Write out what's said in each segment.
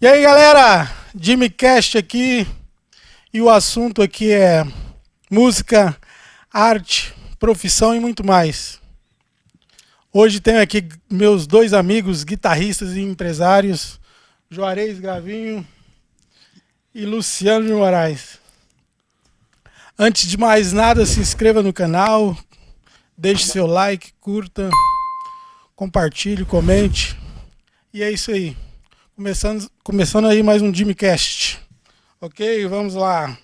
E aí, galera, Jimmy Cast aqui, e o assunto aqui é música, arte, profissão e muito mais. Hoje tenho aqui meus dois amigos, guitarristas e empresários, Juarez Gravinho e Luciano de Moraes. Antes de mais nada, se inscreva no canal, deixe seu like, curta, compartilhe, comente. E é isso aí. Começando aí mais um Jimmy Cast. Ok, vamos lá.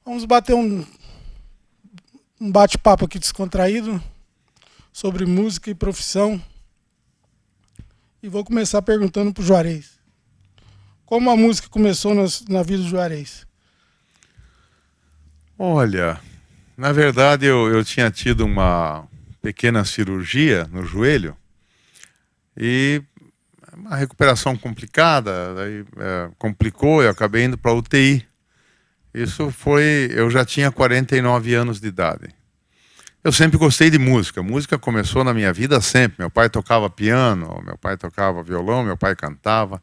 Vamos bater um bate-papo aqui descontraído sobre música e profissão. E vou começar perguntando pro Juarez. Como a música começou na vida do Juarez? Olha, na verdade eu tinha tido uma pequena cirurgia no joelho e uma recuperação complicada, daí complicou, eu acabei indo para UTI. Eu já tinha 49 anos de idade. Eu sempre gostei de música, música começou na minha vida sempre. Meu pai tocava piano, meu pai tocava violão, meu pai cantava.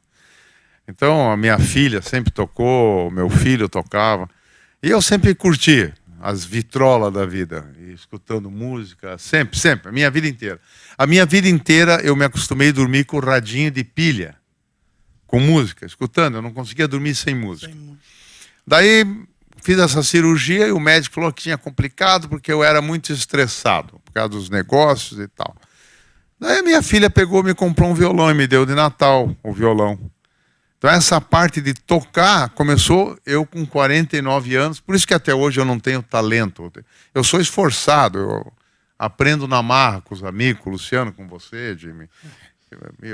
Então a minha filha sempre tocou, meu filho tocava. E eu sempre curti as vitrolas da vida, e escutando música, sempre, a minha vida inteira. A minha vida inteira eu me acostumei a dormir com o radinho de pilha, com música, escutando, eu não conseguia dormir sem música. Daí fiz essa cirurgia e o médico falou que tinha complicado porque eu era muito estressado, por causa dos negócios e tal. Daí minha filha pegou, me comprou um violão e me deu de Natal o violão. Então essa parte de tocar começou eu com 49 anos, por isso que até hoje eu não tenho talento. Eu sou esforçado, eu aprendo na marra com os amigos, com o Luciano, com você, Jimmy.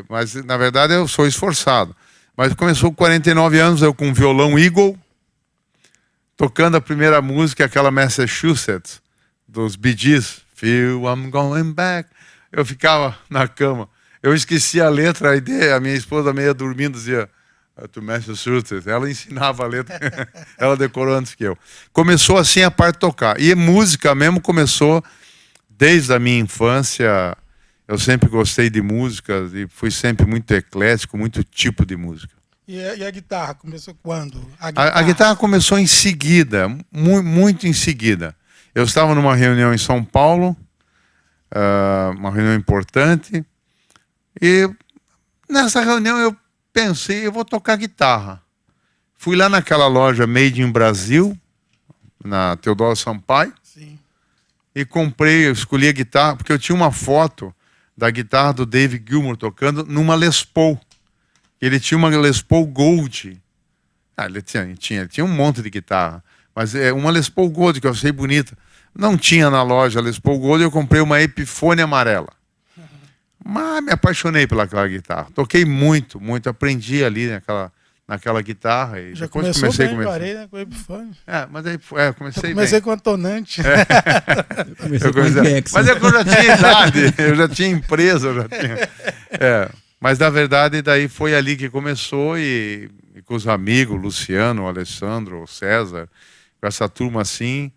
Mas na verdade eu sou esforçado. Mas começou com 49 anos, eu com um violão Eagle, tocando a primeira música, aquela Massachusetts, dos Bee Gees, Feel I'm Going Back. Eu ficava na cama, eu esqueci a letra, a minha esposa meia dormindo dizia... to Massachusetts, ela ensinava a letra, ela decorou antes que eu. Começou assim a parte de tocar. E música mesmo começou desde a minha infância. Eu sempre gostei de música e fui sempre muito eclético, muito tipo de música. E a guitarra começou quando? A guitarra começou em seguida, muito em seguida. Eu estava numa reunião em São Paulo, uma reunião importante, e nessa reunião eu pensei, eu vou tocar guitarra. Fui lá naquela loja Made in Brasil, na Teodoro Sampaio. Sim. E comprei, eu escolhi a guitarra, porque eu tinha uma foto da guitarra do Dave Gilmour tocando numa Les Paul. Ele tinha uma Les Paul Gold. Ele tinha um monte de guitarra, mas uma Les Paul Gold que eu achei bonita. Não tinha na loja Les Paul Gold, eu comprei uma Epiphone amarela. Mas me apaixonei pelaquela guitarra. Toquei muito, aprendi ali naquela guitarra. E já depois comecei bem, Juarez, né, com o Epiphone. Mas aí comecei bem. Com a tonante. Eu comecei com mas é que eu já tinha idade, eu já tinha empresa, Mas na verdade daí foi ali que começou e com os amigos, Luciano, o Alessandro, o César, com essa turma assim,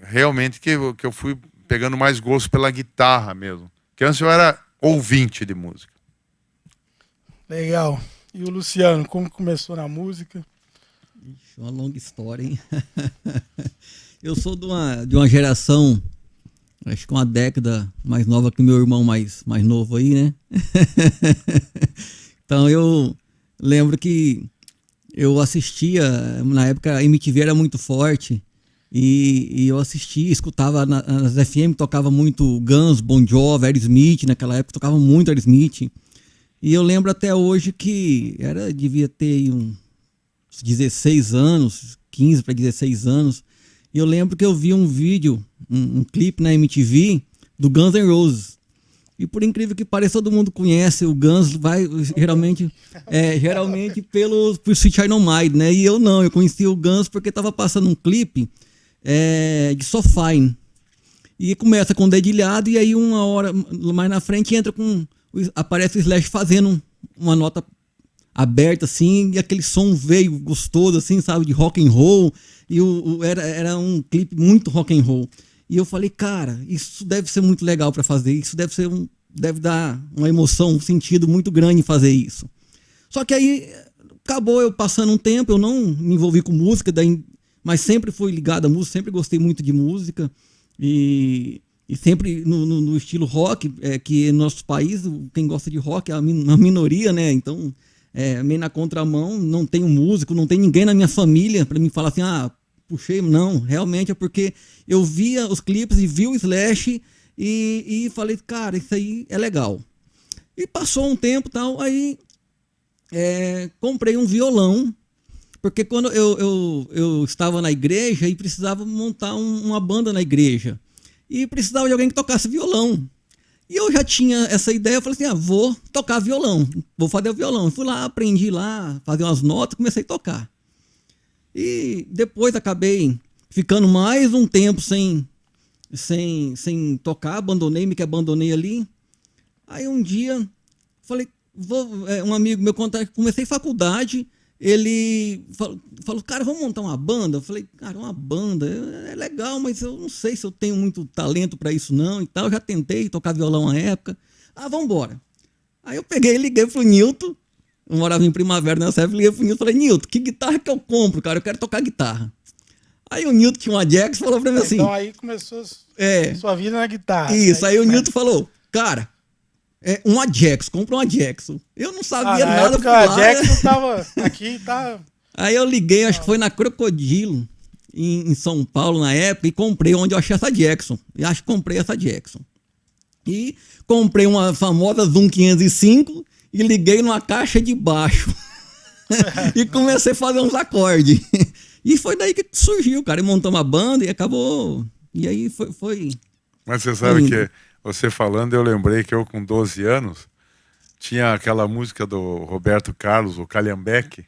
realmente que eu fui pegando mais gosto pela guitarra mesmo. Porque antes eu era ouvinte de música. Legal. E o Luciano, como começou na música? Ixi, uma longa história, hein? Eu sou de uma geração, acho que uma década mais nova que o meu irmão mais novo aí, né? Então eu lembro que eu assistia, na época a MTV era muito forte, e eu assistia, escutava nas FM, tocava muito Guns, Bon Jovi, Aerosmith, naquela época tocava muito Aerosmith. E eu lembro até hoje que devia ter uns 16 anos, 15 para 16 anos. E eu lembro que eu vi um vídeo, um clipe na MTV do Guns N' Roses. E por incrível que pareça, todo mundo conhece o Guns, geralmente por Sweet Child O' Mine, né? E eu não, eu conheci o Guns porque estava passando um clipe de Sofine. E começa com o dedilhado e aí uma hora mais na frente aparece o Slash fazendo uma nota aberta assim, e aquele som veio gostoso assim, sabe, de rock and roll, e era um clipe muito rock and roll. E eu falei, cara, isso deve ser muito legal para fazer, isso deve dar uma emoção, um sentido muito grande em fazer isso. Só que aí acabou eu passando um tempo, eu não me envolvi com música, mas sempre fui ligado à música, sempre gostei muito de música. E sempre no estilo rock, que no nosso país, quem gosta de rock é uma minoria, né? Então, meio na contramão, não tenho músico, não tem ninguém na minha família para me falar assim, puxei, não. Realmente é porque eu via os clipes e vi o Slash e falei, cara, isso aí é legal. E passou um tempo e tal, aí comprei um violão, porque quando eu estava na igreja e precisava montar uma banda na igreja. E precisava de alguém que tocasse violão. E eu já tinha essa ideia, eu falei assim, vou tocar violão, vou fazer o violão. Fui lá, aprendi lá, fazer umas notas, comecei a tocar. E depois acabei ficando mais um tempo sem tocar, me abandonei ali. Aí um dia, falei, um amigo meu, comecei faculdade, ele falou, cara, vamos montar uma banda? Eu falei, cara, uma banda é legal, mas eu não sei se eu tenho muito talento para isso não e tal. Eu já tentei tocar violão na época. Vamos embora. Aí eu peguei e liguei pro Nilton. Eu morava em Primavera nessa época, liguei pro Nilton e falei, Nilton, que guitarra que eu compro, cara? Eu quero tocar guitarra. Aí o Nilton tinha uma Jackson, falou pra mim assim... Então aí começou sua vida na guitarra. Isso, aí o Nilton falou, cara... uma Jackson, compra uma Jackson. Eu não sabia nada. Época, a Jackson tava aqui, tá. Aí eu liguei, acho que foi na Crocodilo, em São Paulo na época, e comprei onde eu achei essa Jackson. E acho que comprei essa Jackson. E comprei uma famosa Zoom 505 e liguei numa caixa de baixo. E comecei a fazer uns acordes. E foi daí que surgiu, cara. E montou uma banda e acabou. E aí foi. Mas você sabe que você falando, eu lembrei que eu com 12 anos tinha aquela música do Roberto Carlos, o Calhambeque,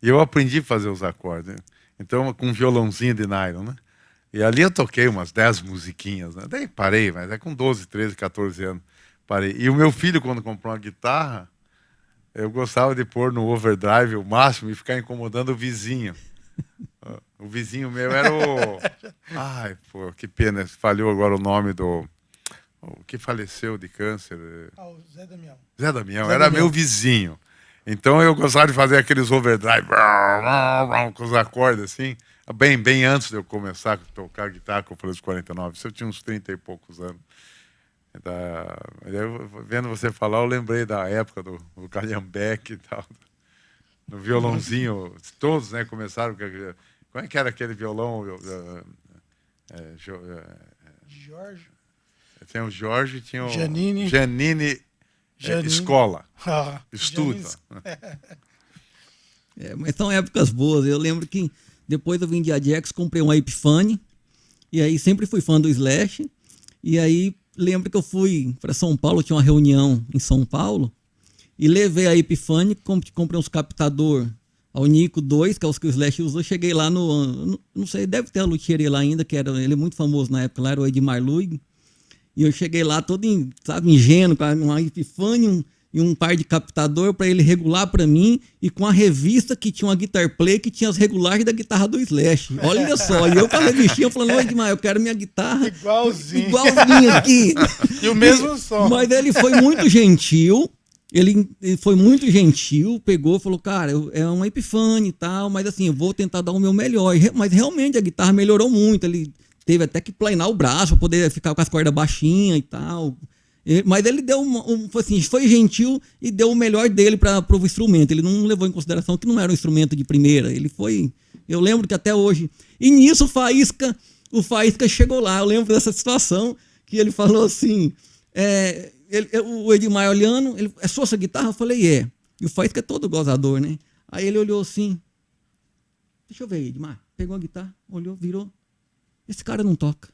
e eu aprendi a fazer os acordes. Né? Então, com um violãozinho de nylon, né? E ali eu toquei umas 10 musiquinhas, né? Daí parei, mas com 12, 13, 14 anos parei. E o meu filho, quando comprou uma guitarra, eu gostava de pôr no overdrive o máximo e ficar incomodando o vizinho. O vizinho meu era o... Ai, pô, que pena, falhou agora o nome do... O que faleceu de câncer. O Zé Damião. Zé Damião, era meu vizinho. Então eu gostava de fazer aqueles overdrive com os acordes assim, bem antes de eu começar a tocar guitarra, que eu falei dos 49. Isso eu tinha uns 30 e poucos anos. Vendo você falar, eu lembrei da época do Calhambeque e tal. No violãozinho, todos, né, começaram. Como é que era aquele violão? Jorge. Tinha o Jorge, tinha o Janine. Janine. Escola. Estuda. Mas são épocas boas. Eu lembro que depois eu vendi a Jackson, comprei uma Epiphone. E aí sempre fui fã do Slash. E aí lembro que eu fui para São Paulo, tinha uma reunião em São Paulo. E levei a Epiphone, comprei uns captador ao Nico 2, que é os que o Slash usou. Cheguei lá não sei, deve ter a luthieria lá ainda, ele é muito famoso na época, lá era o Edmar Luig. E eu cheguei lá todo ingênuo, com uma Epiphone e um par de captador para ele regular para mim, e com a revista que tinha uma Guitar Play que tinha as regulagens da guitarra do Slash. Olha só, e eu com a revistinha falando, Edmar, eu quero minha guitarra igualzinho aqui. E o mesmo som. Mas ele foi muito gentil. Ele foi muito gentil, pegou, falou, cara, é uma Epiphone e tal, mas assim, eu vou tentar dar o meu melhor. Mas realmente a guitarra melhorou muito, ele teve até que planar o braço para poder ficar com as cordas baixinhas e tal. Mas ele deu foi gentil e deu o melhor dele para o instrumento. Ele não levou em consideração que não era um instrumento de primeira. Ele foi... Eu lembro que até hoje... E nisso o Faísca chegou lá. Eu lembro dessa situação que ele falou assim... o Edmar olhando, é sua essa guitarra? Eu falei, é. E o Faísca é todo gozador, né? Aí ele olhou assim... Deixa eu ver, Edmar. Pegou a guitarra, olhou, virou... Esse cara não toca.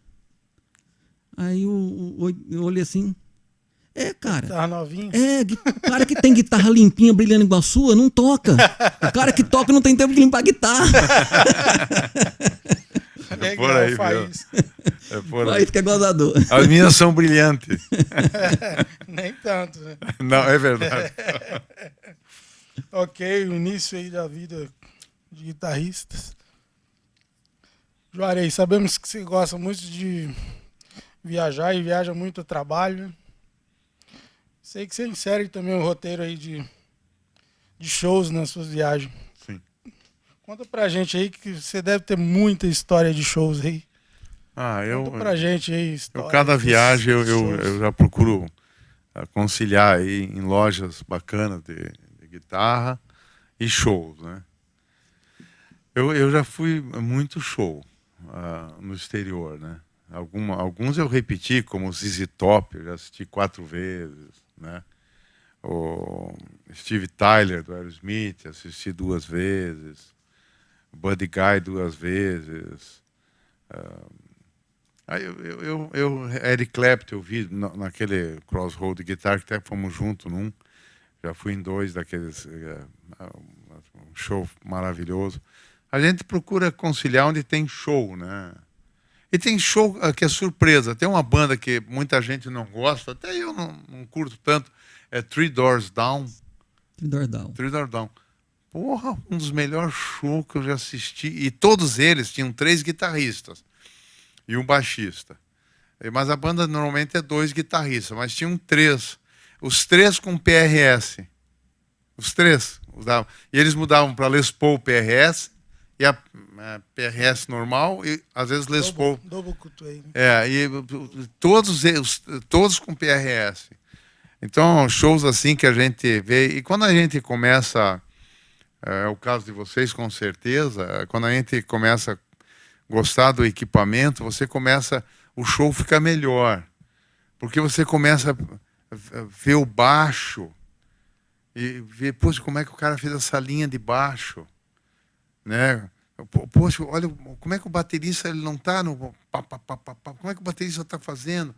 Aí eu olhei assim... cara. Guitarra novinha. Cara que tem guitarra limpinha, brilhando igual a sua, não toca. O cara que toca não tem tempo de limpar a guitarra. É por aí, viu? É por aí. Faísca que é gozador. As minhas são brilhantes. Nem tanto, né? Não, é verdade. Ok, o início aí da vida de guitarristas. Juarez, sabemos que você gosta muito de viajar e viaja muito a trabalho. Sei que você insere também o roteiro aí de de shows nas suas viagens. Sim. Conta pra gente aí que você deve ter muita história de shows aí. Conta pra gente aí. Cada viagem eu shows. já procuro conciliar aí em lojas bacanas de guitarra e shows, né? Eu já fui muito show no exterior, né? Alguns eu repeti, como o ZZ Top, eu já assisti 4 vezes, né? O Steve Tyler, do Aerosmith, assisti 2 vezes. O Buddy Guy 2 vezes. Eric Clapton eu vi naquele Crossroad Guitar, que até fomos juntos num. Já fui em 2 daqueles. Um show maravilhoso. A gente procura conciliar onde tem show, né? E tem show que é surpresa. Tem uma banda que muita gente não gosta, até eu não curto tanto, é Three Doors Down. Three Doors Down. Porra, um dos melhores shows que eu já assisti. E todos eles tinham 3 guitarristas e um baixista. Mas a banda normalmente é 2 guitarristas, mas tinham 3. Os 3 com PRS. Os 3 usavam. E eles mudavam para Les Paul PRS e a PRS normal e às vezes Les Paul. Double Cutway. E todos com PRS. Então, shows assim que a gente vê. E quando a gente começa, é o caso de vocês com certeza, quando a gente começa a gostar do equipamento, o show fica melhor. Porque você começa a ver o baixo e ver, poxa, como é que o cara fez essa linha de baixo, né? Poxa, olha como é que o baterista ele não está no como é que o baterista está fazendo?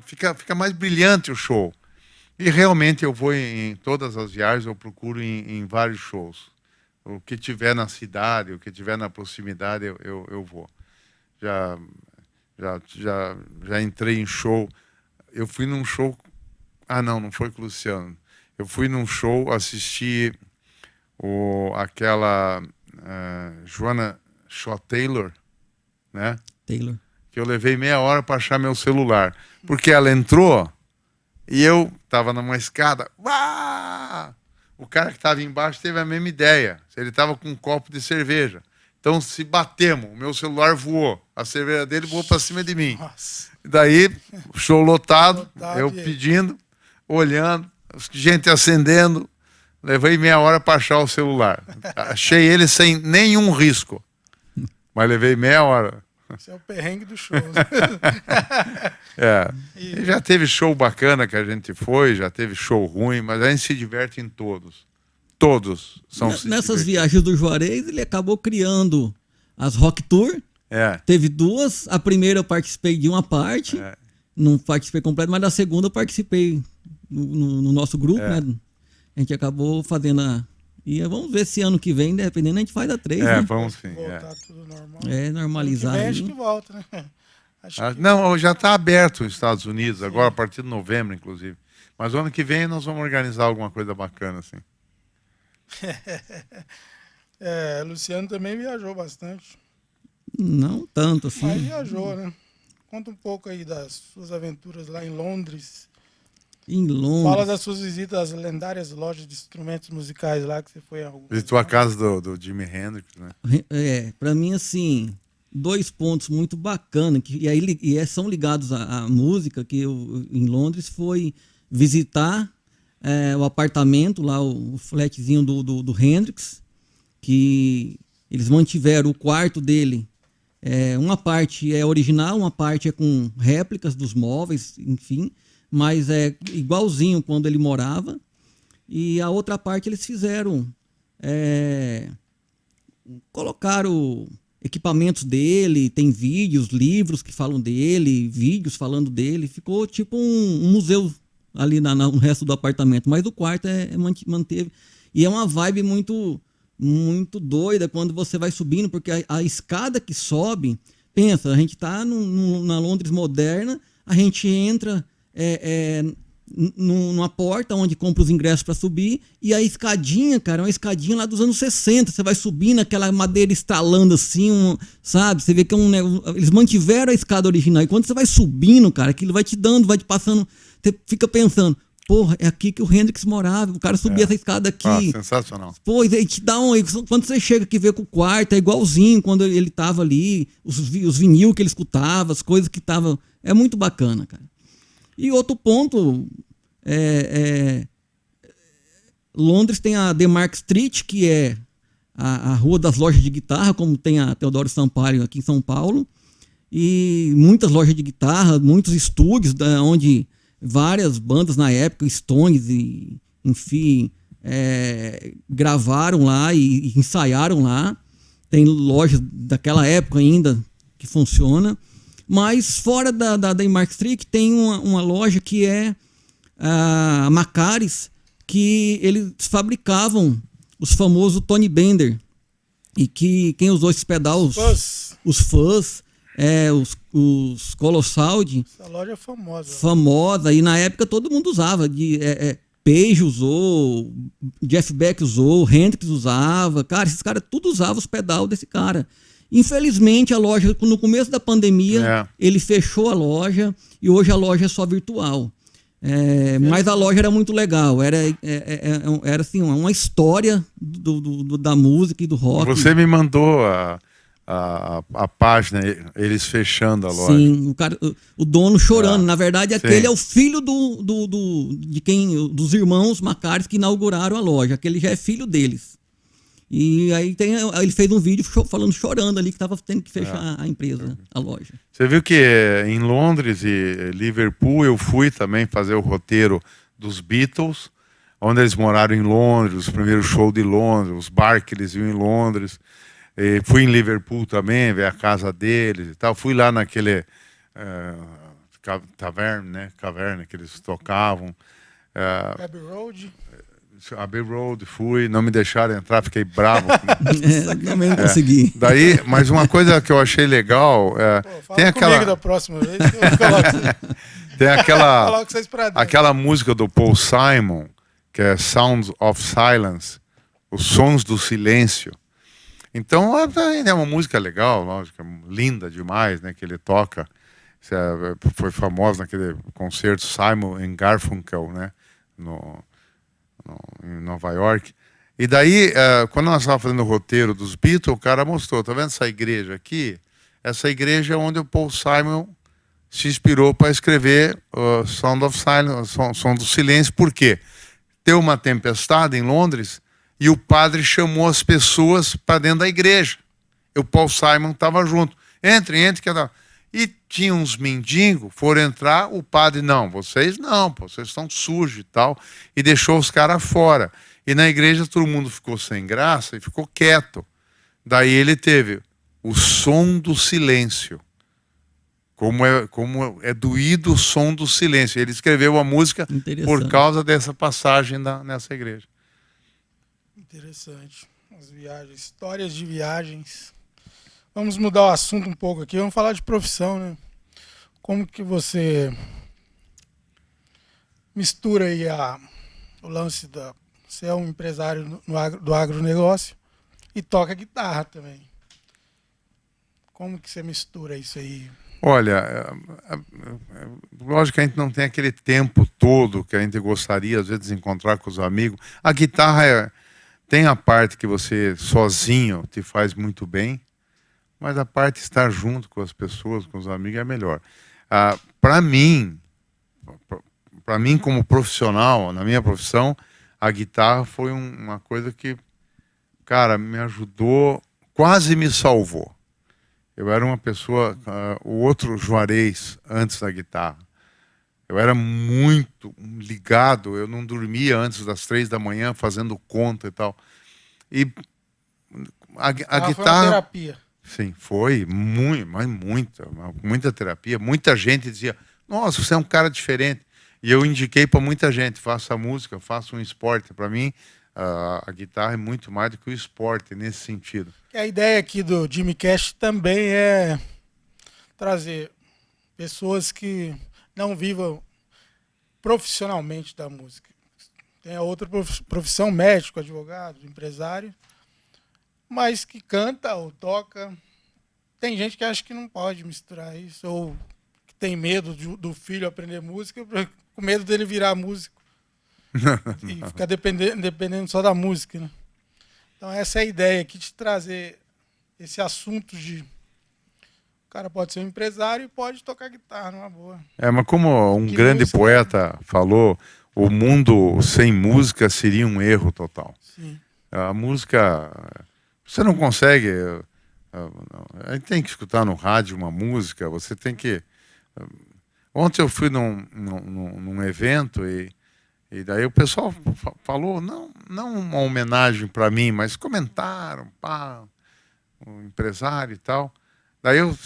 Fica mais brilhante o show. E realmente eu vou em todas as viagens, eu procuro em vários shows. O que tiver na cidade, o que tiver na proximidade, eu vou. Já entrei em show. Eu fui num show. Não foi com o Luciano. Eu fui num show, assisti aquela Joanna Shaw Taylor, né? Taylor. Que eu levei meia hora para achar meu celular. Porque ela entrou e eu estava numa escada. Uau! O cara que estava embaixo teve a mesma ideia. Ele estava com um copo de cerveja. Então, se batemos, o meu celular voou. A cerveja dele voou para cima de mim. Nossa. Daí, show lotado, eu pedindo, olhando, gente acendendo. Levei meia hora para achar o celular. Achei ele sem nenhum risco. Mas levei meia hora. Esse é o perrengue do show. E já teve show bacana que a gente foi, já teve show ruim, mas a gente se diverte em todos. Todos são nessas viagens do Juarez, ele acabou criando as Rock Tour. Teve 2. A primeira eu participei de uma parte. Não participei completo, mas da segunda eu participei no nosso grupo, né? A gente acabou fazendo E vamos ver se ano que vem, dependendo, a gente faz a 3, né? Vamos sim. Voltar tudo normal. Normalizar. Acho que volta, né? Não, já está aberto os Estados Unidos, agora a partir de novembro, inclusive. Mas o ano que vem nós vamos organizar alguma coisa bacana, assim. Luciano também viajou bastante. Não tanto assim. Mas viajou, né? Conta um pouco aí das suas aventuras lá em Londres. Em Londres. Fala das suas visitas às lendárias lojas de instrumentos musicais lá que você foi a algum. Visitou a casa do Jimi Hendrix, né? Pra mim, assim, 2 pontos muito bacanas, e são ligados à música, que eu, em Londres, foi visitar o apartamento lá, o flatzinho do Hendrix, que eles mantiveram o quarto dele. Uma parte é original, uma parte é com réplicas dos móveis, enfim, mas é igualzinho quando ele morava. E a outra parte eles fizeram, colocaram equipamentos dele, tem vídeos, livros que falam dele, vídeos falando dele. Ficou tipo um museu ali no resto do apartamento, mas o quarto manteve. E é uma vibe muito, muito doida quando você vai subindo, porque a escada que sobe, pensa, a gente tá na Londres moderna, a gente entra numa porta onde compra os ingressos para subir, e a escadinha, cara, é uma escadinha lá dos anos 60, você vai subindo, aquela madeira estalando assim, sabe? Você vê que eles mantiveram a escada original, e quando você vai subindo, cara, aquilo vai te dando, vai te passando, você fica pensando, Porra, é aqui que o Hendrix morava. O cara subia essa escada aqui. Sensacional. Pois aí te dá um. Quando você chega aqui e vê com o quarto, é igualzinho quando ele tava ali, os vinil que ele escutava, as coisas que estavam. É muito bacana, cara. E outro ponto, Londres tem a Demark Street, que é a rua das lojas de guitarra, como tem a Teodoro Sampaio aqui em São Paulo. E muitas lojas de guitarra, muitos estúdios, onde várias bandas na época, Stones, e, enfim, gravaram lá e ensaiaram lá. Tem lojas daquela época ainda que funciona. Mas fora da Mark Street tem uma loja que é a Macaris, que eles fabricavam os famosos Tony Bender. E que quem usou esses pedais, os fãs, os Colossaldi. Essa loja é famosa. Famosa, e na época todo mundo usava. Page usou, Jeff Beck usou, Hendrix usava. Cara, esses caras tudo usavam os pedal desse cara. Infelizmente, a loja, no começo da pandemia, ele fechou a loja e hoje a loja é só virtual. Mas a loja era muito legal. Era assim, uma história da música e do rock. Você me mandou a página, eles fechando a loja. Sim, o dono chorando. Na verdade, aquele é o filho dos irmãos Macaris que inauguraram a loja. Aquele já é filho deles. E aí ele fez um vídeo chorando ali que estava tendo que fechar a empresa, a loja. Você viu que em Londres e Liverpool eu fui também fazer o roteiro dos Beatles, onde eles moraram em Londres, os primeiros shows de Londres, os bar que eles iam em Londres. E fui em Liverpool também, ver a casa deles e tal. Fui lá naquele caverna que eles tocavam. Abbey Road. Abbey Road, fui, não me deixaram entrar, fiquei bravo. Também não consegui. Daí, mas uma coisa que eu achei legal, tem aquela da próxima vez que eu coloco. Tem aquela música do Paul Simon, que é Sounds of Silence, os sons do silêncio. Então, é uma música legal, lógico, linda demais, né, que ele toca. Foi famoso naquele concerto Simon and Garfunkel, né, em Nova York. E daí, quando nós estávamos fazendo o roteiro dos Beatles, o cara mostrou, tá vendo essa igreja aqui? Essa igreja é onde o Paul Simon se inspirou para escrever Sound of Silence, Som do Silêncio. Por quê? Deu uma tempestade em Londres e o padre chamou as pessoas para dentro da igreja. E o Paul Simon estava junto. Entre. E tinha uns mendigos, foram entrar, o padre, vocês estão sujos e tal, e deixou os caras fora. E na igreja todo mundo ficou sem graça e ficou quieto. Daí ele teve o som do silêncio. Como é doído o som do silêncio. Ele escreveu a música por causa dessa passagem nessa igreja. Interessante. As viagens, histórias de viagens. Vamos mudar o assunto um pouco aqui. Vamos falar de profissão, né? Como que você mistura aí o lance da... Você é um empresário do agronegócio e toca guitarra também. Como que você mistura isso aí? Olha, lógico que a gente não tem aquele tempo todo que a gente gostaria, às vezes, de encontrar com os amigos. A guitarra tem a parte que você sozinho te faz muito bem, mas a parte de estar junto com as pessoas, com os amigos, é melhor. Para mim, como profissional, na minha profissão, a guitarra foi uma coisa que, cara, me ajudou, quase me salvou. Eu era uma pessoa, o outro Juarez, antes da guitarra. Eu era muito ligado, eu não dormia antes das 3 da manhã fazendo conta e tal. E a guitarra... Foi uma terapia. Sim, foi muita terapia. Muita gente dizia, nossa, você é um cara diferente. E eu indiquei para muita gente, faça música, faça um esporte. Para mim, a guitarra é muito mais do que o esporte nesse sentido. A ideia aqui do Jimmy Cash também é trazer pessoas que não vivam profissionalmente da música. Tem a outra profissão, médico, advogado, empresário, mas que canta ou toca. Tem gente que acha que não pode misturar isso, ou que tem medo do filho aprender música, com medo dele virar músico. e ficar dependendo só da música, né? Então essa é a ideia aqui, de trazer esse assunto de... O cara pode ser um empresário e pode tocar guitarra numa boa. Mas como um Que grande música, poeta falou, o mundo sem música seria um erro total. Sim. A música, você não consegue... A gente tem que escutar no rádio uma música, você tem que... Ontem eu fui num evento e daí o pessoal falou, não uma homenagem para mim, mas comentaram, o empresário e tal. Daí eu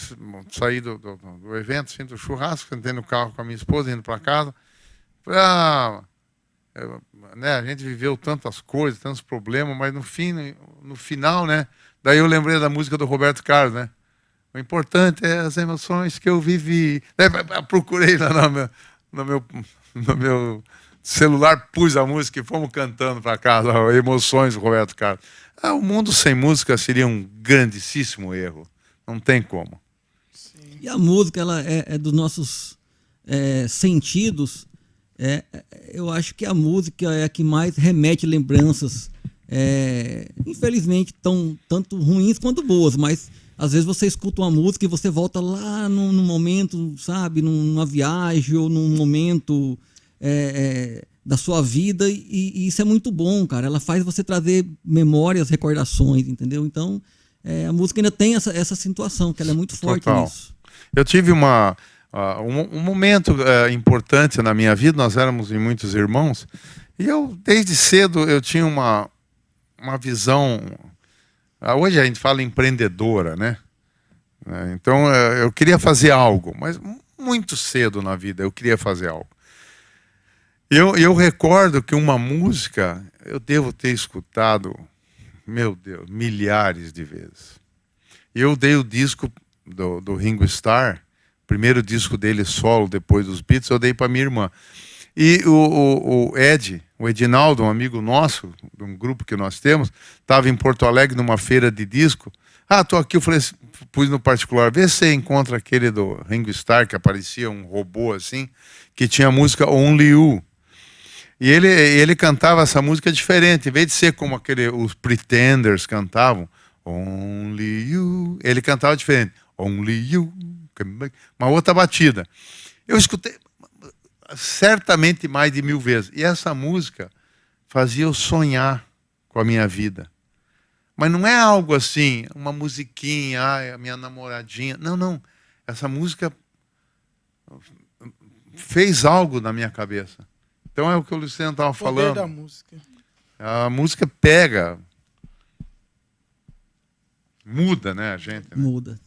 saí do evento, assim, do churrasco, sentei no carro com a minha esposa, indo para casa. Falei, né, a gente viveu tantas coisas, tantos problemas, mas no final, né? Daí eu lembrei da música do Roberto Carlos, né? O importante é as emoções que eu vivi. Daí procurei lá no meu celular, pus a música e fomos cantando para casa, emoções do Roberto Carlos. O mundo sem música seria um grandíssimo erro. Não tem como. Sim. E a música, ela é dos nossos sentidos. Eu acho que a música é a que mais remete lembranças, infelizmente, tanto ruins quanto boas, mas às vezes você escuta uma música e você volta lá num momento, sabe, numa viagem ou num momento da sua vida, e isso é muito bom, cara. Ela faz você trazer memórias, recordações, entendeu? Então, a música ainda tem essa situação, que ela é muito forte. Total. Nisso. Eu tive um momento importante na minha vida. Nós éramos em muitos irmãos, e eu, desde cedo, eu tinha uma visão... Hoje a gente fala empreendedora, né? Então, eu queria fazer algo, mas muito cedo na vida eu queria fazer algo. Eu recordo que uma música eu devo ter escutado, meu Deus, milhares de vezes. Eu dei o disco do Ringo Starr, primeiro disco dele solo, depois dos Beatles, eu dei para minha irmã. E o Edinaldo, um amigo nosso, de um grupo que nós temos, estava em Porto Alegre numa feira de disco. Tô aqui, eu falei, pus no particular, vê se você encontra aquele do Ringo Starr, que aparecia um robô assim, que tinha a música Only You. E ele cantava essa música diferente, em vez de ser como os Pretenders cantavam, Only You, ele cantava diferente, Only You, uma outra batida. Eu escutei certamente mais de 1000 vezes. E essa música fazia eu sonhar com a minha vida. Mas não é algo assim, uma musiquinha, a minha namoradinha. Não. Essa música fez algo na minha cabeça. Então é o que o Luciano estava falando. Da música. A música pega, muda, né, a gente? Né? Muda.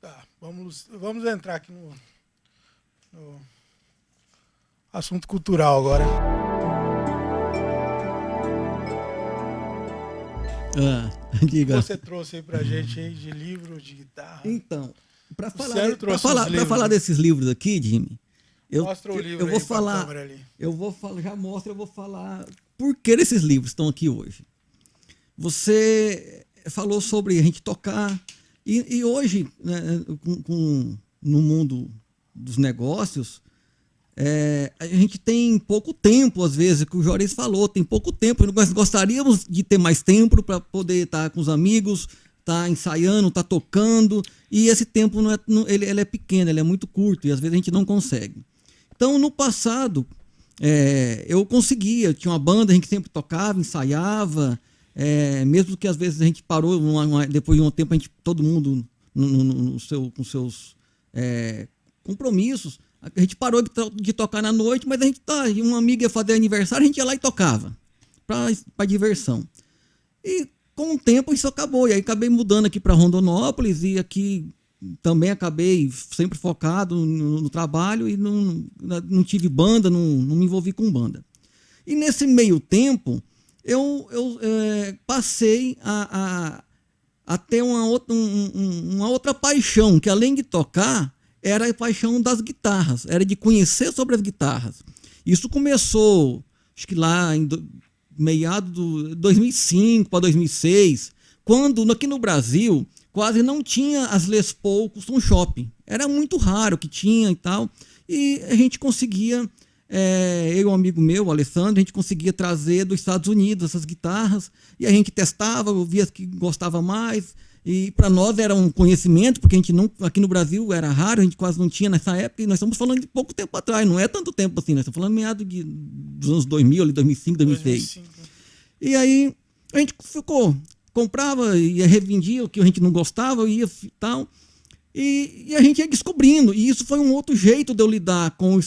Tá, vamos entrar aqui no assunto cultural agora. Diga. O que você trouxe aí pra gente aí de livro, de guitarra? Então, para falar desses livros aqui, Jimmy, mostra o livro, eu vou falar, já mostro, eu vou falar por que esses livros estão aqui hoje. Você falou sobre a gente tocar, e hoje, né, no mundo dos negócios, a gente tem pouco tempo, às vezes, que o Juarez falou, tem pouco tempo. Nós gostaríamos de ter mais tempo para poder estar com os amigos, estar ensaiando, estar tocando, e esse tempo ele é pequeno, ele é muito curto, e às vezes a gente não consegue. Então, no passado, eu conseguia, tinha uma banda, a gente sempre tocava, ensaiava, mesmo que às vezes a gente parou, depois de um tempo, todo mundo com seus compromissos, a gente parou de tocar na noite, mas uma amiga ia fazer aniversário, a gente ia lá e tocava, para diversão. E com o tempo isso acabou, e aí acabei mudando aqui para Rondonópolis, e aqui também acabei sempre focado no trabalho, e não tive banda, não me envolvi com banda. E nesse meio tempo, eu passei a ter uma outra paixão, que além de tocar, era a paixão das guitarras, era de conhecer sobre as guitarras. Isso começou, acho que lá em meados de 2005 para 2006, quando aqui no Brasil quase não tinha as Les Paul Custom Shop. Era muito raro que tinha e tal, e a gente conseguia eu e um amigo meu, o Alessandro, a gente conseguia trazer dos Estados Unidos essas guitarras, e a gente testava, via as que gostava mais, e para nós era um conhecimento, porque a gente não, aqui no Brasil era raro, a gente quase não tinha nessa época, e nós estamos falando de pouco tempo atrás, não é tanto tempo assim, nós estamos falando dos anos 2000, ali, 2005, 2006. 2005. E aí a gente comprava e revendia o que a gente não gostava, ia e tal. E a gente ia descobrindo. E isso foi um outro jeito de eu lidar com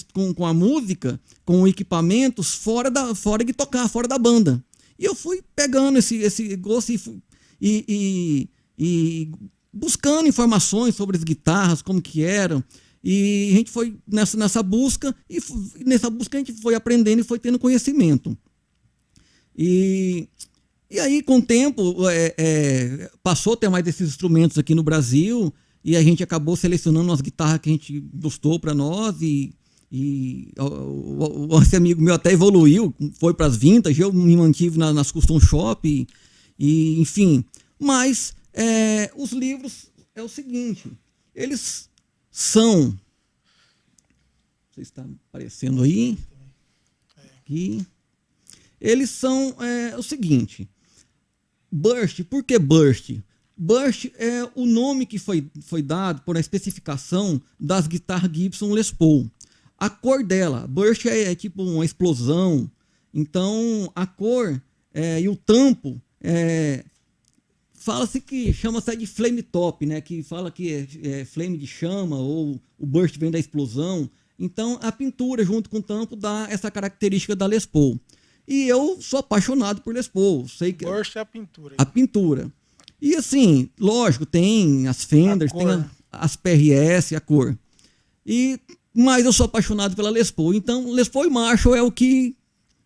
a música, com equipamentos, fora de tocar, fora da banda. E eu fui pegando esse gosto e buscando informações sobre as guitarras, como que eram. E a gente foi nessa busca, e nessa busca a gente foi aprendendo e foi tendo conhecimento. E aí, com o tempo, passou a ter mais desses instrumentos aqui no Brasil, e a gente acabou selecionando umas guitarras que a gente gostou para nós, e esse amigo meu até evoluiu, foi para as vintage, eu me mantive nas custom shop, e enfim. Mas os livros é o seguinte, eles são... Não sei se está aparecendo aí. Aqui. Eles são o seguinte... Burst, por que Burst? Burst é o nome que foi dado por a especificação das guitarras Gibson Les Paul. A cor dela, Burst é tipo uma explosão. Então, a cor e o tampo, fala-se que chama-se de flame top, né? Que fala que é flame de chama, ou o Burst vem da explosão. Então, a pintura junto com o tampo dá essa característica da Les Paul. E eu sou apaixonado por Les Paul. Sei que Burst é a pintura. A pintura. E assim, lógico, tem as Fenders, tem as PRS, a cor. Mas eu sou apaixonado pela Les Paul. Então, Les Paul e Marshall é o que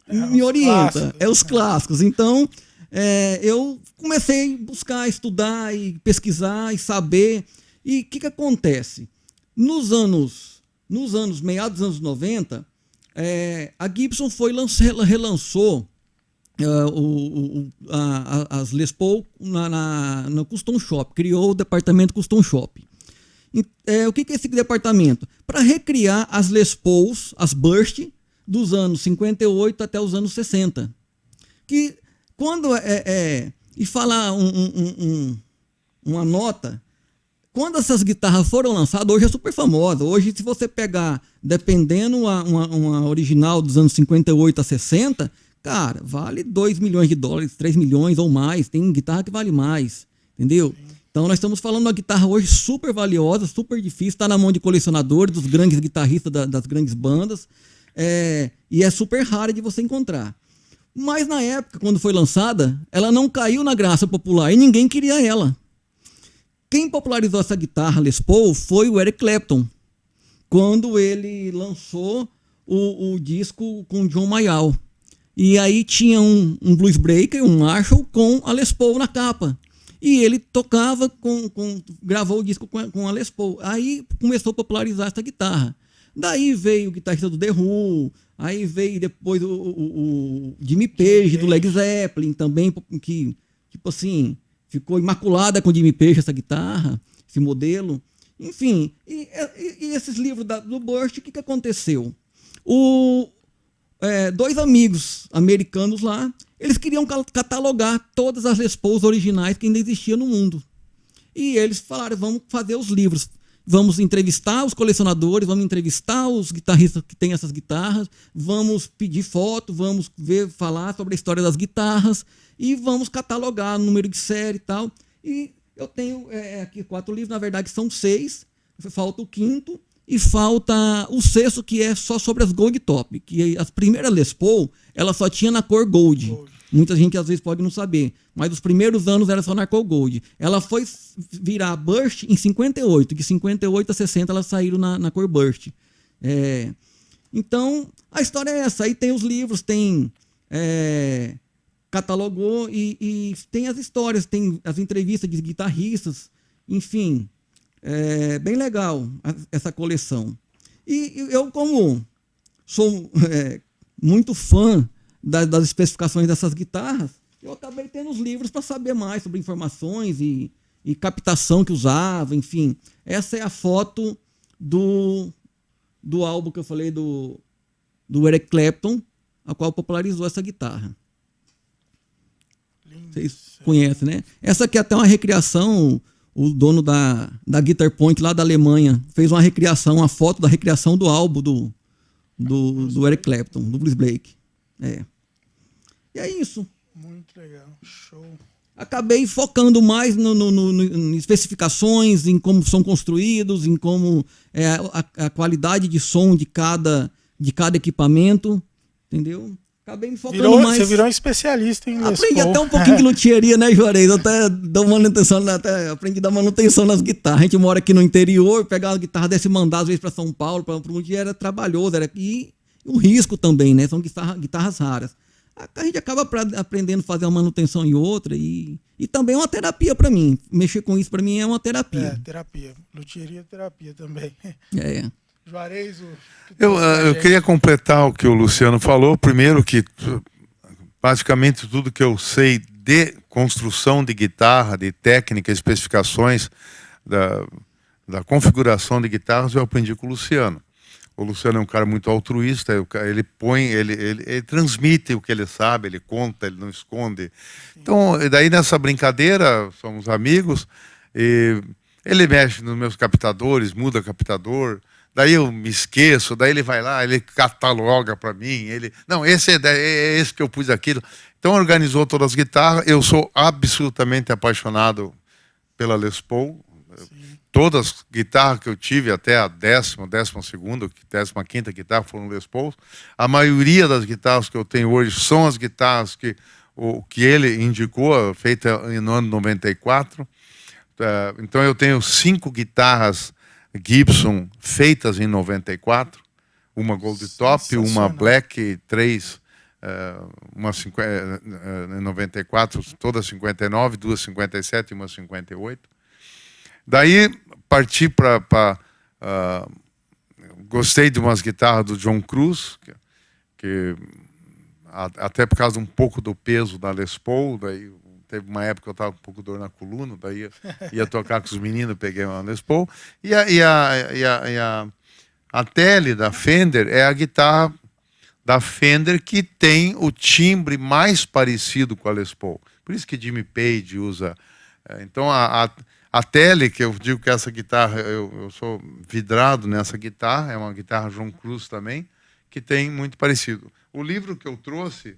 me orienta. É os clássicos. Então, eu comecei a buscar, estudar e pesquisar e saber. E o que acontece? Meados dos anos 90, a Gibson relançou as Les Paul no Custom Shop, criou o departamento Custom Shop. O que é esse departamento? Para recriar as Les Pauls, as Burst, dos anos 58 até os anos 60. Que quando e falar uma nota, quando essas guitarras foram lançadas, hoje é super famosa. Hoje, se você pegar, dependendo uma original dos anos 58 a 60, cara, vale 2 milhões de dólares, 3 milhões ou mais. Tem guitarra que vale mais, entendeu? Sim. Então nós estamos falando de uma guitarra hoje super valiosa, super difícil, está na mão de colecionadores, dos grandes guitarristas das grandes bandas, e é super rara de você encontrar. Mas na época, quando foi lançada, ela não caiu na graça popular e ninguém queria ela. Quem popularizou essa guitarra Les Paul foi o Eric Clapton, quando ele lançou o disco com John Mayall. E aí tinha um Blues Breaker, um Marshall, com a Les Paul na capa. E ele tocava, gravou o disco com a Les Paul. Aí começou a popularizar essa guitarra. Daí veio o guitarrista do The Who, aí veio depois o Jimmy Page, do Led Zeppelin, também, que, tipo assim, ficou imaculada com o Jimmy Page, essa guitarra, esse modelo. Enfim, e esses livros do Burst, o que aconteceu? Dois amigos americanos lá, eles queriam catalogar todas as Les Pauls originais que ainda existiam no mundo. E eles falaram, vamos fazer os livros. Vamos entrevistar os colecionadores, vamos entrevistar os guitarristas que têm essas guitarras, vamos pedir foto, vamos falar sobre a história das guitarras e vamos catalogar o número de série e tal. E eu tenho aqui 4 livros, na verdade são 6, falta o 5º e falta o 6º, que é só sobre as Gold Top, que as primeiras Les Paul, ela só tinha na cor Gold. Muita gente às vezes pode não saber, mas os primeiros anos era só na cor Gold. Ela foi virar Burst em 58, de 58 a 60 elas saíram na cor Burst. Então, a história é essa. Aí tem os livros, tem catalogou e tem as histórias, tem as entrevistas de guitarristas, enfim, bem legal essa coleção. E eu, como sou muito fã das especificações dessas guitarras, eu acabei tendo os livros para saber mais sobre informações e captação que usava, enfim. Essa é a foto do álbum que eu falei, do do Eric Clapton, a qual popularizou essa guitarra. Vocês conhecem, né? Essa aqui é até uma recriação, o dono da Guitar Point lá da Alemanha fez uma recriação, uma foto da recriação do álbum do Eric Clapton, do Blues Blake. É. E é isso. Muito legal, show. Acabei focando mais em especificações, em como são construídos, em como é a qualidade de som de cada equipamento, entendeu? Acabei me focando mais. Você virou um especialista em Les Aprendi Paul. até um pouquinho de luthieria, né, Juarez? Eu até dou manutenção, até aprendi a dar manutenção nas guitarras. A gente mora aqui no interior, pegar uma guitarra dessa e mandar às vezes para São Paulo, para um dia era trabalhoso, e um risco também, né? São guitarras raras. A gente acaba aprendendo a fazer uma manutenção em outra e também é uma terapia para mim. Mexer com isso para mim é uma terapia. É, terapia. Luthieria é terapia também. É. Juarez, eu queria completar o que o Luciano falou. Primeiro que basicamente tudo que eu sei de construção de guitarra, de técnica, especificações da configuração de guitarras eu aprendi com o Luciano. O Luciano é um cara muito altruísta, ele transmite o que ele sabe, ele conta, ele não esconde. Então, daí nessa brincadeira, somos amigos, e ele mexe nos meus captadores, muda captador, daí eu me esqueço, daí ele vai lá, ele cataloga para mim, não, esse é esse que eu pus aquilo. Então organizou todas as guitarras, eu sou absolutamente apaixonado pela Les Paul. Sim. Todas as guitarras que eu tive, até a 10ª, 12ª, 15ª guitarra foram Les Paul. A maioria das guitarras que eu tenho hoje são as guitarras que ele indicou, feita no ano 94. Então eu tenho 5 guitarras Gibson feitas em 94. Uma Gold Top, uma Black, 3, uma em 94, todas 59, 2 57 e uma 58. Daí parti para gostei de umas guitarras do John Cruz, que até por causa um pouco do peso da Les Paul, daí teve uma época que eu estava com um pouco de dor na coluna, daí ia tocar com os meninos, peguei uma Les Paul. E a Tele da Fender é a guitarra da Fender que tem o timbre mais parecido com a Les Paul. Por isso que Jimmy Page usa. Então a Tele, que eu digo que essa guitarra, eu sou vidrado nessa guitarra, é uma guitarra John Cruz também, que tem muito parecido. O livro que eu trouxe,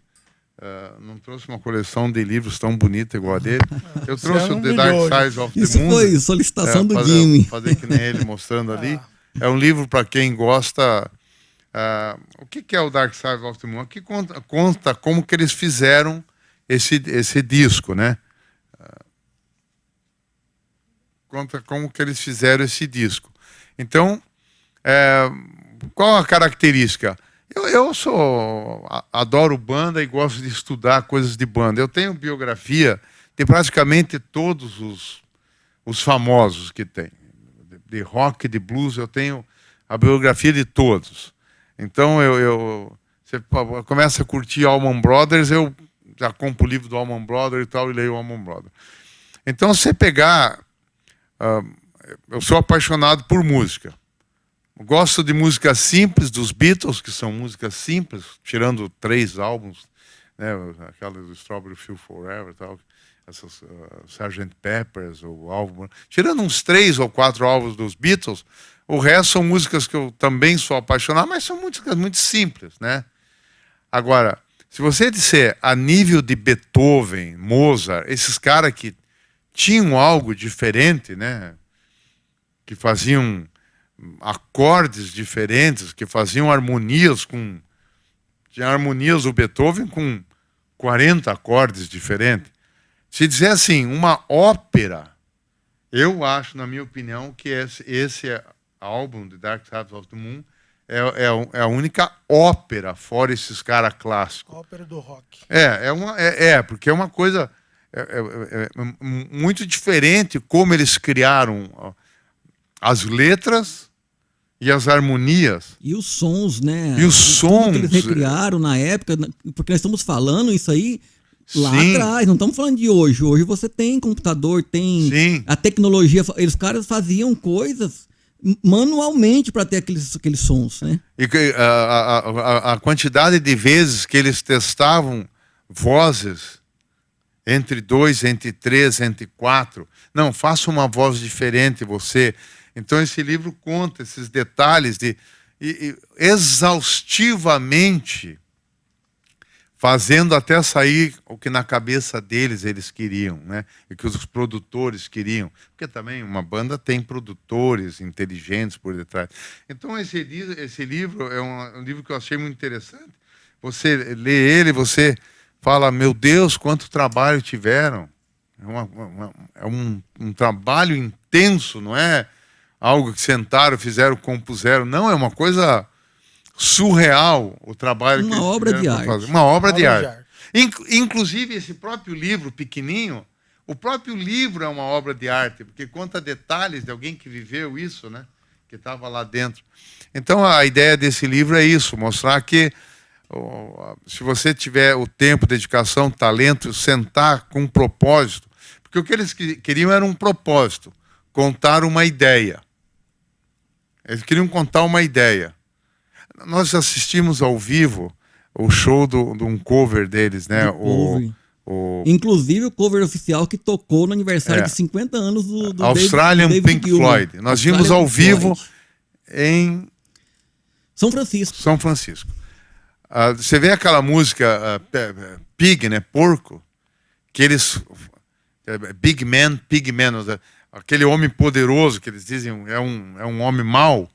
não trouxe uma coleção de livros tão bonita igual a dele. Eu trouxe o The Dark Side of the Moon. Isso foi solicitação do Jimmy. Fazer que nem ele mostrando ali. É um livro para quem gosta. O que é o Dark Side of the Moon? Aqui conta como que eles fizeram esse disco, né? Conta como que eles fizeram esse disco. Então, qual a característica? Eu adoro banda e gosto de estudar coisas de banda. Eu tenho biografia de praticamente todos os famosos que tem. De rock, de blues, eu tenho a biografia de todos. Então, você começa a curtir Allman Brothers, eu já compro o livro do Allman Brothers e tal, e leio o Allman Brothers. Então, se você pegar... eu sou apaixonado por música. Gosto de música simples, dos Beatles, que são músicas simples, tirando 3 álbuns, né, aquela do Strawberry Fields Forever, tal, essas Sgt. Peppers, o álbum. Tirando uns 3 ou 4 álbuns dos Beatles, o resto são músicas que eu também sou apaixonado, mas são músicas muito simples, né? Agora, se você disser a nível de Beethoven, Mozart, esses caras que tinham algo diferente, né? Que faziam acordes diferentes, que faziam harmonias tinha harmonias do Beethoven com 40 acordes diferentes. Se dizer assim, uma ópera, eu acho, na minha opinião, que esse álbum, The Dark Side of the Moon, é a única ópera, fora esses caras clássicos. Ópera do rock. Porque é uma coisa muito diferente como eles criaram as letras e as harmonias. E os sons, né? E os sons. Que eles recriaram na época, porque nós estamos falando isso aí lá atrás, não estamos falando de hoje. Hoje você tem computador, tem a tecnologia. Os caras faziam coisas manualmente para ter aqueles sons, né? E a quantidade de vezes que eles testavam vozes entre 2, entre 3, entre 4. Não, faça uma voz diferente você. Então esse livro conta esses detalhes exaustivamente, fazendo até sair o que na cabeça deles eles queriam, né? E que os produtores queriam. Porque também uma banda tem produtores inteligentes por detrás. Então esse livro é um livro que eu achei muito interessante. Você lê ele, você fala, meu Deus, quanto trabalho tiveram. É um trabalho intenso, não é algo que sentaram, fizeram, compuseram. Não, é uma coisa surreal o trabalho que eles Uma obra de arte. fazer. Uma obra de arte. Inclusive, esse próprio livro pequenininho, o próprio livro é uma obra de arte, porque conta detalhes de alguém que viveu isso, né? Que estava lá dentro. Então, a ideia desse livro é isso, mostrar que se você tiver o tempo, dedicação, talento, sentar com um propósito, porque o que eles queriam era um propósito, contar uma ideia. Eles queriam contar uma ideia. Nós assistimos ao vivo o show de um cover deles, né? Inclusive o cover oficial que tocou no aniversário de 50 anos do Australian David Pink Gilmour. Floyd. Nós vimos ao vivo em São Francisco. São Francisco. Você vê aquela música Pig, né? Porco, que eles Big Man, aquele homem poderoso que eles dizem é um homem mau.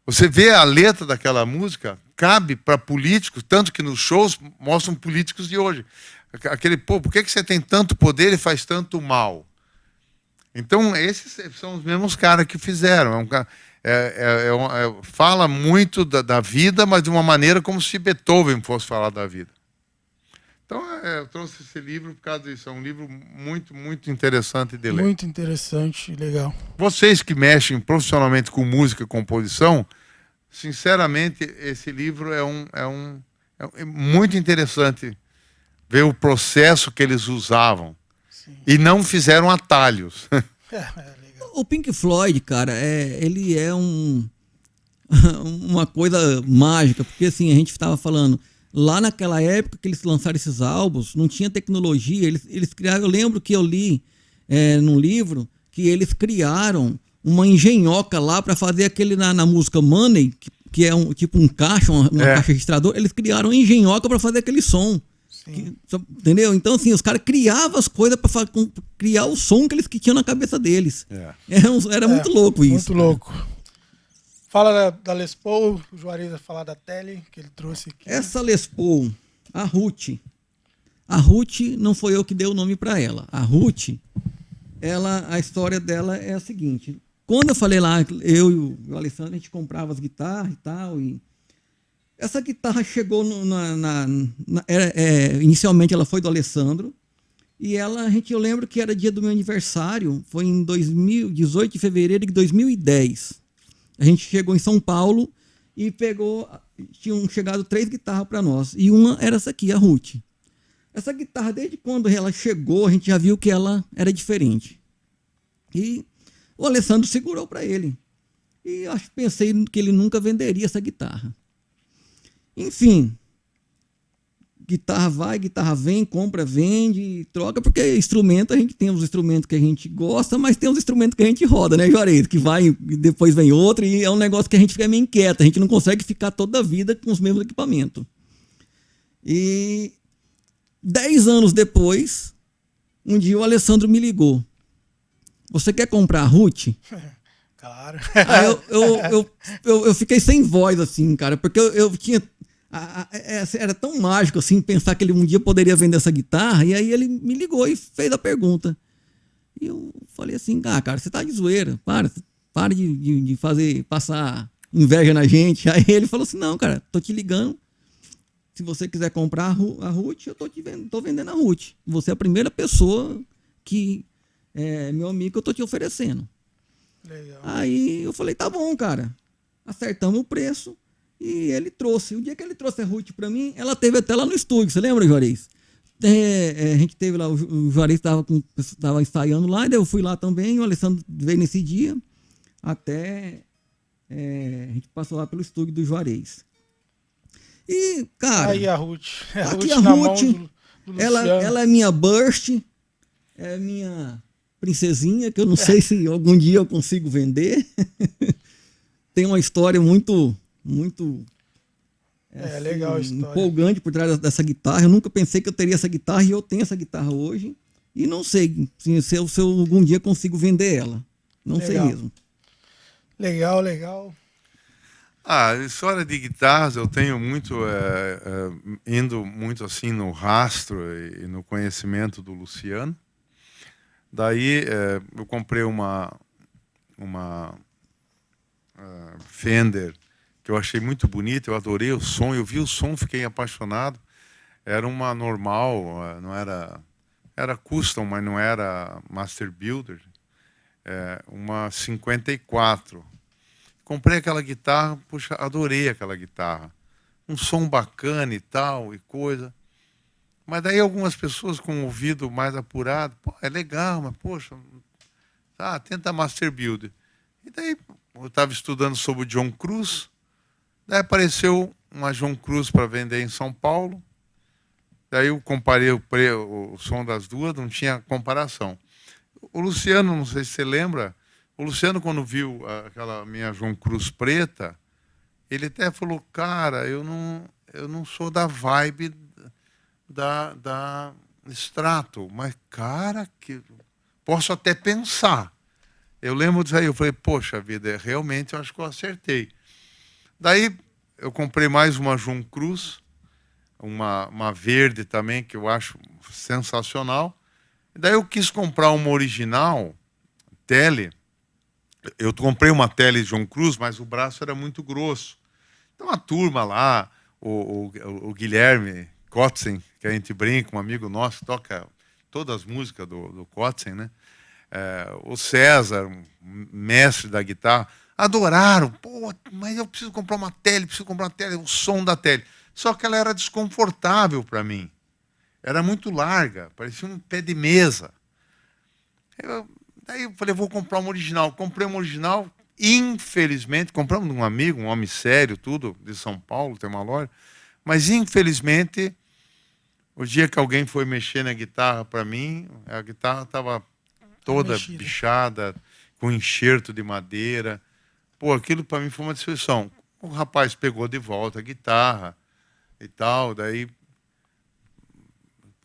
Você vê a letra daquela música, cabe para políticos, tanto que nos shows mostram políticos de hoje. Por que você tem tanto poder e faz tanto mal? Então, esses são os mesmos caras que fizeram. Fala muito da vida, mas de uma maneira como se Beethoven fosse falar da vida. Então, eu trouxe esse livro por causa disso. É um livro muito, muito interessante de ler. Muito interessante, legal. Vocês que mexem profissionalmente com música e composição, sinceramente, esse livro é muito interessante ver o processo que eles usavam. Sim. E não fizeram atalhos. Legal. O Pink Floyd, cara, ele é uma coisa mágica, porque assim, a gente estava falando, lá naquela época que eles lançaram esses álbuns, não tinha tecnologia, eles criaram, eu lembro que eu li num livro, que eles criaram uma engenhoca lá para fazer aquele na música Money, que é tipo um caixa, uma caixa registradora, eles criaram uma engenhoca para fazer aquele som. Entendeu? Então, assim, os caras criavam as coisas para criar o som que tinham na cabeça deles. Era muito louco isso. Muito louco. Fala da Les Paul, o Juarez vai falar da Tele, que ele trouxe aqui. Essa Les Paul, a Ruth. A Ruth não foi eu que dei o nome para ela. A Ruth, a história dela é a seguinte. Quando eu falei lá, eu e o Alessandro, a gente comprava as guitarras e tal, e essa guitarra chegou inicialmente ela foi do Alessandro, e eu lembro que era dia do meu aniversário, foi em 18 de fevereiro de 2010. A gente chegou em São Paulo e tinham chegado 3 guitarras para nós, e uma era essa aqui, a Ruth. Essa guitarra, desde quando ela chegou, a gente já viu que ela era diferente. E o Alessandro segurou para ele. E pensei que ele nunca venderia essa guitarra. Enfim, guitarra vai, guitarra vem, compra, vende, troca, porque instrumento, a gente tem os instrumentos que a gente gosta, mas tem os instrumentos que a gente roda, né, Juarez? Que vai e depois vem outro, e é um negócio que a gente fica meio inquieto, a gente não consegue ficar toda a vida com os mesmos equipamentos. E 10 anos depois, um dia o Alessandro me ligou. Você quer comprar a Ruth? Claro. Aí eu fiquei sem voz, assim, cara, porque eu tinha... Era tão mágico, assim, pensar que ele um dia poderia vender essa guitarra, e aí ele me ligou e fez a pergunta. E eu falei assim, cara, você tá de zoeira, para de passar inveja na gente. Aí ele falou assim, não, cara, tô te ligando. Se você quiser comprar a Ruth, eu tô vendendo a Ruth. Você é a primeira pessoa que meu amigo que eu tô te oferecendo. Legal. Aí eu falei, tá bom, cara. Acertamos o preço e ele trouxe. O dia que ele trouxe a Ruth pra mim, ela teve até lá no estúdio. Você lembra, Juarez? A gente teve lá, o Juarez estava ensaiando lá, daí eu fui lá também, o Alessandro veio nesse dia. até a gente passou lá pelo estúdio do Juarez. E, cara... Aí a Ruth. A aqui Ruth a na Ruth, mão do Luciano. ela é minha Burst, é minha princesinha, que eu não sei se algum dia eu consigo vender. Tem uma história muito assim, legal a história. empolgante por trás dessa guitarra. Eu nunca pensei que eu teria essa guitarra e eu tenho essa guitarra hoje. E não sei se eu algum dia consigo vender ela. Não sei mesmo. Legal. A história de guitarras eu tenho muito, indo muito assim no rastro e no conhecimento do Luciano. Daí eu comprei uma Fender que eu achei muito bonita, eu adorei o som, eu vi o som, fiquei apaixonado. Era uma normal, não era custom, mas não era Master Builder, uma 54. Comprei aquela guitarra, puxa, adorei aquela guitarra. Um som bacana e tal, e coisa. Mas daí algumas pessoas com o ouvido mais apurado, pô, é legal, mas poxa, tenta Master Builder. E daí eu estava estudando sobre o John Cruz, daí apareceu uma John Cruz para vender em São Paulo. Daí eu comparei o som das duas, não tinha comparação. O Luciano, não sei se você lembra, o Luciano, quando viu aquela minha João Cruz preta, ele até falou, cara, eu não sou da vibe da Strato, mas, cara, que posso até pensar. Eu lembro disso aí, eu falei, poxa vida, realmente eu acho que eu acertei. Daí eu comprei mais uma João Cruz, uma verde também, que eu acho sensacional. Daí eu quis comprar uma original, Tele. Eu comprei uma Tele João Cruz, mas o braço era muito grosso. Então a turma lá, o Guilherme Kotzen, que a gente brinca, um amigo nosso, toca todas as músicas do Kotzen, né? O César, um mestre da guitarra, adoraram. Pô, mas eu preciso comprar uma Tele, o som da Tele. Só que ela era desconfortável para mim. Era muito larga, parecia um pé de mesa. Daí eu falei, vou comprar uma original. Comprei uma original, infelizmente, compramos de um amigo, um homem sério, tudo, de São Paulo, tem uma loja. Mas, infelizmente, o dia que alguém foi mexer na guitarra para mim, a guitarra estava toda bichada, com enxerto de madeira. Pô, aquilo para mim foi uma decepção. O rapaz pegou de volta a guitarra e tal, daí o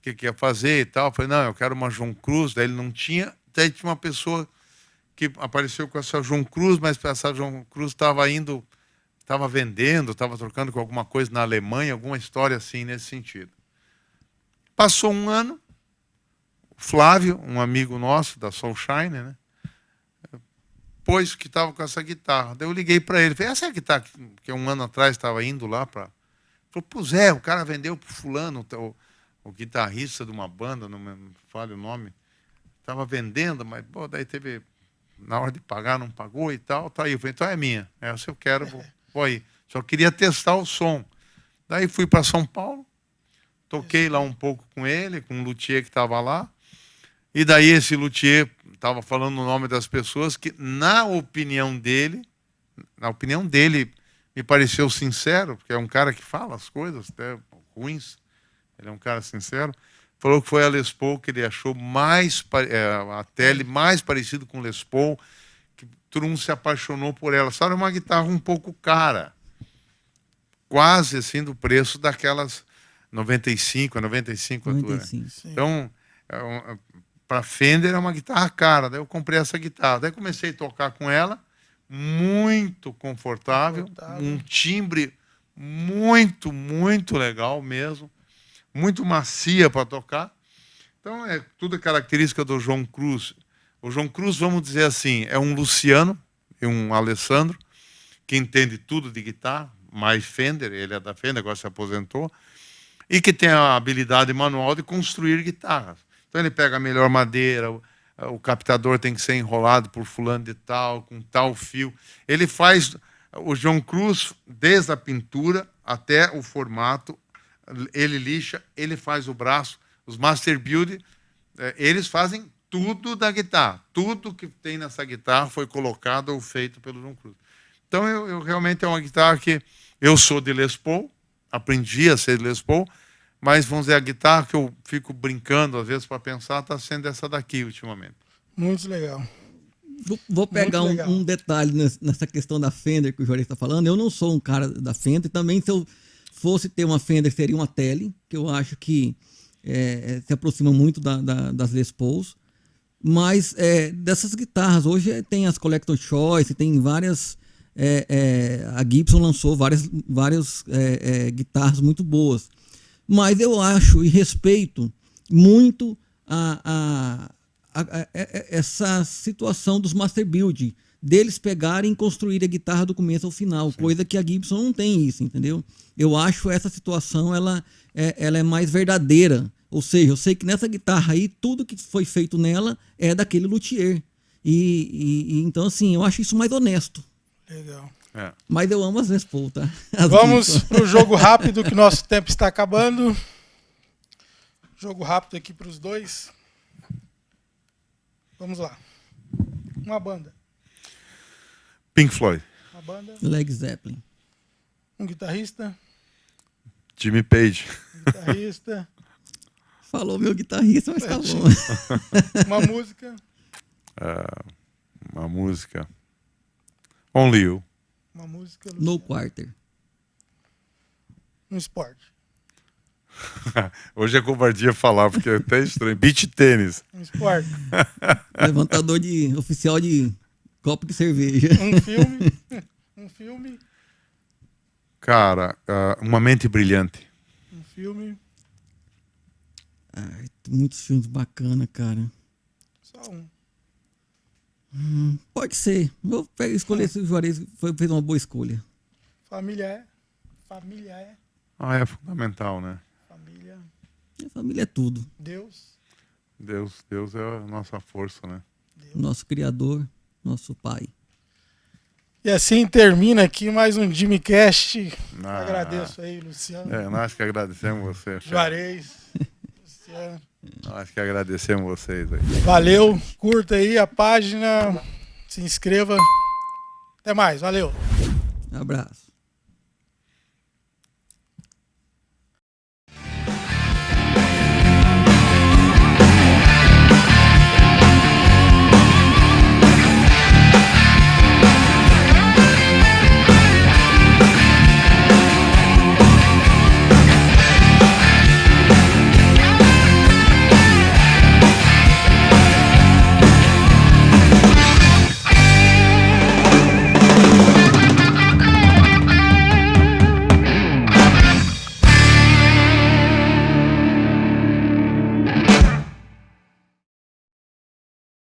que ia fazer e tal. Eu falei, não, eu quero uma João Cruz. Daí ele não tinha. Daí tinha uma pessoa que apareceu com essa João Cruz, mas essa João Cruz estava vendendo, estava trocando com alguma coisa na Alemanha, alguma história assim nesse sentido. Passou um ano, o Flávio, um amigo nosso da Soulshine, né? Pois que estava com essa guitarra. Daí eu liguei para ele, falei, essa é a guitarra que um ano atrás estava indo lá para... Falei, pois é, o cara vendeu para fulano, o guitarrista de uma banda, não me fale o nome, estava vendendo, mas pô, daí teve, na hora de pagar, não pagou e tal, tá aí. Eu falei, então é minha, se eu quero, vou aí. Só queria testar o som. Daí fui para São Paulo, toquei lá um pouco com ele, com um luthier que estava lá, e daí esse luthier estava falando o nome das pessoas que, na opinião dele, me pareceu sincero, porque é um cara que fala as coisas, até ruins, ele é um cara sincero, falou que foi a Les Paul que ele achou a Tele mais parecido com Les Paul, que todo mundo se apaixonou por ela. Só era uma guitarra um pouco cara, quase assim do preço daquelas 95 altura. Então, para Fender é uma guitarra cara. Daí eu comprei essa guitarra. Daí comecei a tocar com ela, muito confortável. Um timbre muito, muito legal mesmo, muito macia para tocar. Então, tudo característica do João Cruz. O João Cruz, vamos dizer assim, é um Luciano e um Alessandro, que entende tudo de guitarra, mais Fender, ele é da Fender, agora se aposentou, e que tem a habilidade manual de construir guitarras. Então ele pega a melhor madeira, o captador tem que ser enrolado por fulano de tal, com tal fio. Ele faz o João Cruz, desde a pintura até o formato, ele lixa, ele faz o braço. Os Master Build, eles fazem tudo da guitarra. Tudo que tem nessa guitarra foi colocado ou feito pelo John Cruz. Então, eu realmente é uma guitarra que eu sou de Les Paul, aprendi a ser de Les Paul, mas vamos dizer, a guitarra que eu fico brincando às vezes para pensar está sendo essa daqui ultimamente. Muito legal. Vou pegar um detalhe nessa questão da Fender que o Juarez está falando. Eu não sou um cara da Fender. Também, se eu fosse ter uma Fender, seria uma Tele, que eu acho que se aproxima muito das Les Pauls. Mas dessas guitarras, hoje tem as Collector Choice, tem várias... a Gibson lançou várias guitarras muito boas. Mas eu acho e respeito muito essa situação dos Master Build, deles pegarem e construir a guitarra do começo ao final. Sim. Coisa que a Gibson não tem isso, entendeu? Eu acho essa situação ela é mais verdadeira. Ou seja, eu sei que nessa guitarra aí, tudo que foi feito nela é daquele luthier. Então, assim, eu acho isso mais honesto. Legal. Mas eu amo as Les Paul, tá? Vamos para o jogo rápido, que o nosso tempo está acabando. Jogo rápido aqui para os dois. Vamos lá. Uma banda. Pink Floyd. Uma banda. Led Zeppelin. Um guitarrista. Jimmy Page. Um guitarrista. Falou meu guitarrista, mas tá bom. Uma música. Uma música. Only You. Uma música. No Quarter. Um esporte. Hoje é covardia falar, porque é até estranho. Beach tênis. Um esporte. Levantador oficial de copo de cerveja. Um filme. Um filme. Cara, Uma Mente Brilhante. Um filme. Ai, tem muitos filmes bacanas, cara. Só um. Pode ser. Vou escolher esse Juarez, fez uma boa escolha. Família é. Família é. É fundamental, né? Família. Minha família é tudo. Deus. Deus é a nossa força, né? Deus. Nosso Criador, nosso Pai. E assim termina aqui mais um Jimmy Cast. Agradeço aí, Luciano. Nós que agradecemos você. Juarez. Luciano. Nós que agradecemos vocês aí. Valeu. Curta aí a página. Se inscreva. Até mais. Valeu. Abraço.